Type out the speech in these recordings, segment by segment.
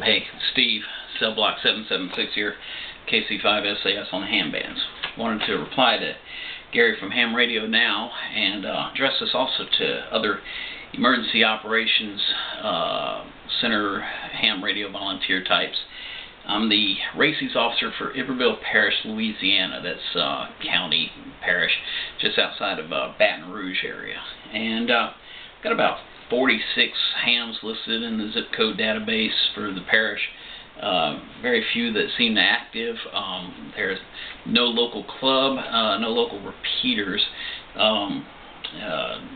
Hey, Steve, cell block 776 here, KC5SAS on the ham bands. Wanted to reply to Gary from Ham Radio Now and address this also to other emergency operations center ham radio volunteer types. I'm the RACES officer for Iberville Parish, Louisiana. That's county parish just outside of Baton Rouge area. And got about 46 hams listed in the zip code database for the parish. Very few that seem active. There's no local club, no local repeaters.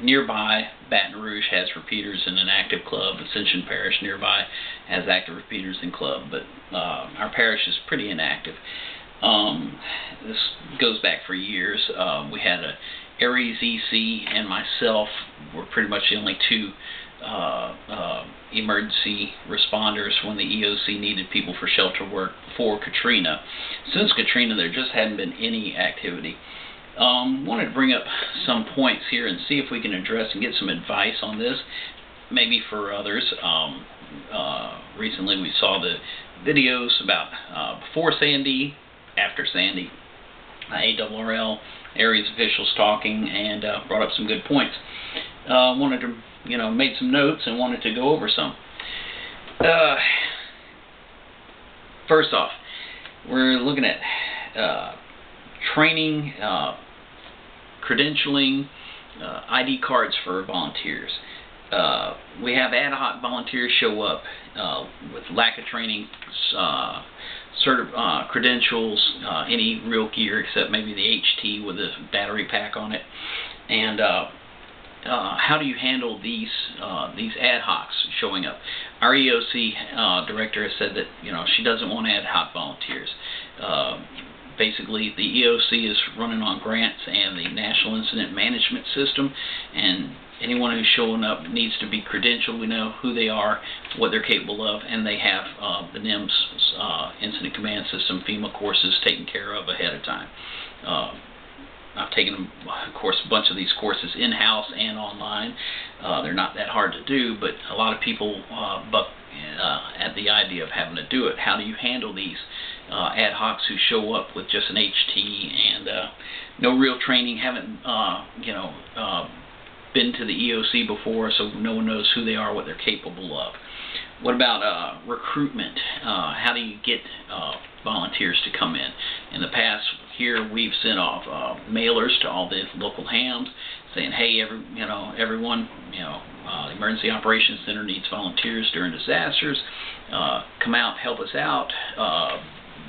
Nearby, Baton Rouge has repeaters in an active club. Ascension Parish nearby has active repeaters in club, but our parish is pretty inactive. This goes back for years. We had a Aries EC and myself were pretty much the only two emergency responders when the EOC needed people for shelter work before Katrina. Since Katrina, there just hadn't been any activity. Wanted to bring up some points here and see if we can address and get some advice on this, maybe for others. Recently we saw the videos about before Sandy, after Sandy, ARRL, Aries officials talking, and brought up some good points. Wanted to, made some notes and wanted to go over some. First off, we're looking at training, credentialing, ID cards for volunteers. We have ad hoc volunteers show up with lack of training, credentials, any real gear except maybe the HT with a battery pack on it. And how do you handle these ad hocs showing up? Our EOC director has said that she doesn't want ad hoc volunteers. Basically, the EOC is running on grants and the National Incident Management System, and anyone who's showing up needs to be credentialed. We know who they are, what they're capable of, and they have the NIMS Incident Command System FEMA courses taken care of ahead of time. I've taken, of course, a bunch of these courses in-house and online. They're not that hard to do, but a lot of people buck at the idea of having to do it. How do you handle these ad hocs who show up with just an HT and no real training, haven't been to the EOC before, so no one knows who they are, what they're capable of? What about recruitment? How do you get volunteers to come in? In the past, here we've sent off mailers to all the local hams saying, hey, everyone, the Emergency Operations Center needs volunteers during disasters. Come out, help us out.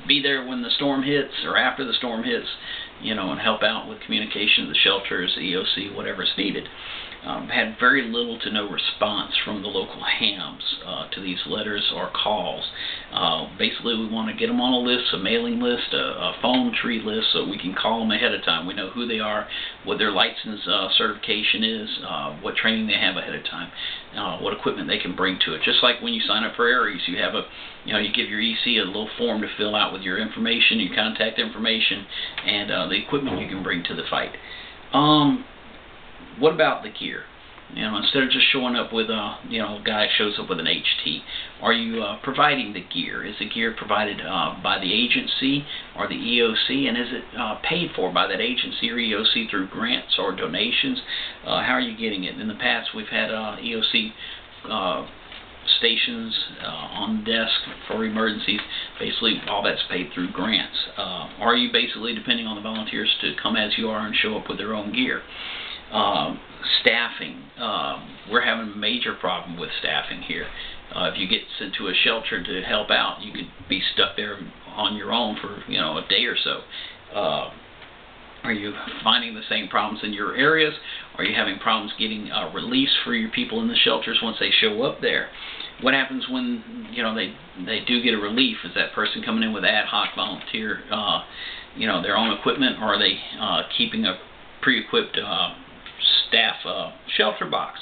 Be there when the storm hits or after the storm hits, and help out with communication to the shelters, the EOC, whatever's needed. Had very little to no response from the local hams to these letters or calls. Basically, we want to get them on a list, a mailing list, a phone tree list, so we can call them ahead of time. We know who they are, what their license certification is, what training they have ahead of time, what equipment they can bring to it. Just like when you sign up for Aries, you have you give your EC a little form to fill out with your information, your contact information, and the equipment you can bring to the fight. What about the gear? Instead of just showing up with a guy shows up with an HT, are you providing the gear? Is the gear provided by the agency or the EOC, and is it paid for by that agency or EOC through grants or donations? How are you getting it? In the past, we've had EOC stations on desk for emergencies. Basically, all that's paid through grants. Are you basically depending on the volunteers to come as you are and show up with their own gear? Staffing. We're having a major problem with staffing here. If you get sent to a shelter to help out, you could be stuck there on your own for a day or so. Are you finding the same problems in your areas? Are you having problems getting release for your people in the shelters once they show up there? What happens when they do get a relief? Is that person coming in with ad hoc volunteer their own equipment, or are they keeping a pre-equipped staff shelter box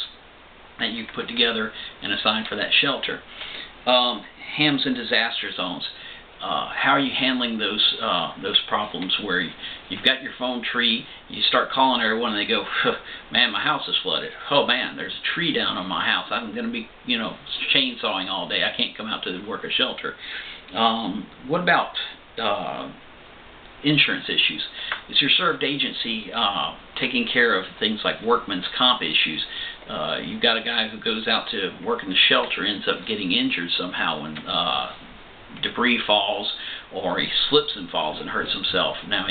that you put together and assign for that shelter? Hams in disaster zones. how are you handling those problems where you've got your phone tree, you start calling everyone and they go, man, my house is flooded. Oh man, there's a tree down on my house. I'm going to be, chainsawing all day. I can't come out to work a shelter. What about insurance issues? Is your served agency taking care of things like workman's comp issues? You've got a guy who goes out to work in the shelter, ends up getting injured somehow when debris falls, or he slips and falls and hurts himself. Now,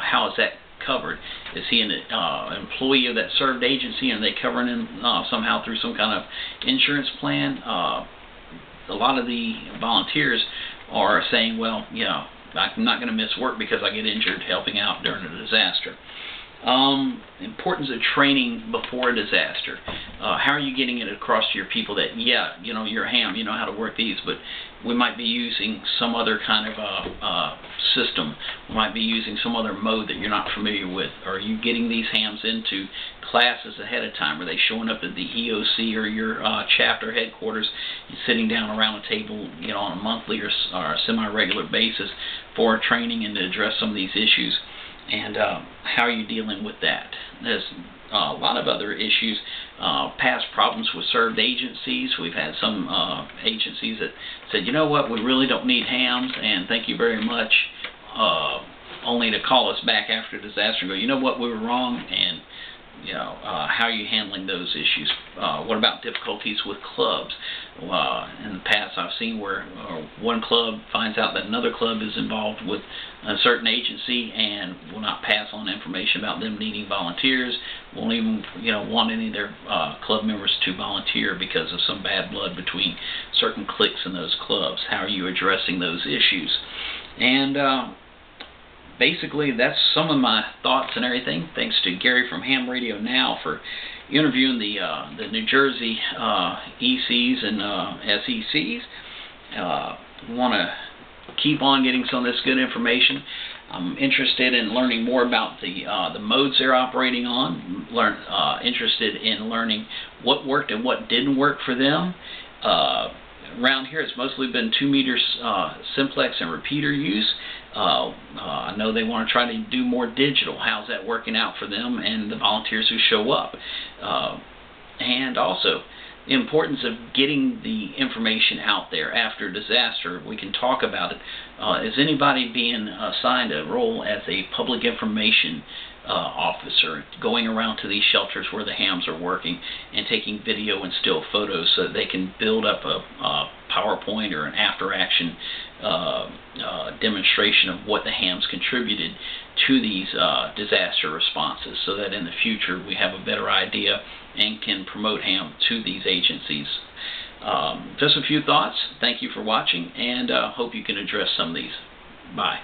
how is that covered? Is he an employee of that served agency, and are they covering him somehow through some kind of insurance plan? A lot of the volunteers are saying, well, I'm not going to miss work because I get injured helping out during a disaster. Importance of training before a disaster. How are you getting it across to your people that, you're a ham, you know how to work these, but we might be using some other kind of system. We might be using some other mode that you're not familiar with. Are you getting these hams into classes ahead of time? Are they showing up at the EOC or your chapter headquarters and sitting down around a table, on a monthly or semi-regular basis for training and to address some of these issues? And how are you dealing with that? There's a lot of other issues. Past problems with served agencies. We've had some agencies that said, you know what, we really don't need hams, and thank you very much, only to call us back after a disaster and go, you know what, we were wrong, and how are you handling those issues? What about difficulties with clubs? In the past, I've seen where one club finds out that another club is involved with a certain agency and will not pass on information about them needing volunteers. Won't even want any of their club members to volunteer because of some bad blood between certain cliques in those clubs. How are you addressing those issues? And basically, that's some of my thoughts and everything. Thanks to Gary from Ham Radio Now for interviewing the New Jersey ECs and SECs. Want to keep on getting some of this good information. I'm interested in learning more about the modes they're operating on. Interested in learning what worked and what didn't work for them. Around here, it's mostly been 2 meters simplex and repeater use. I know they want to try to do more digital. How's that working out for them and the volunteers who show up? And also, the importance of getting the information out there after a disaster. We can talk about it. Is anybody being assigned a role as a public information officer, going around to these shelters where the hams are working and taking video and still photos so that they can build up a PowerPoint or an after-action demonstration of what the hams contributed to these disaster responses, so that in the future we have a better idea and can promote ham to these agencies. Just a few thoughts. Thank you for watching, and hope you can address some of these. Bye.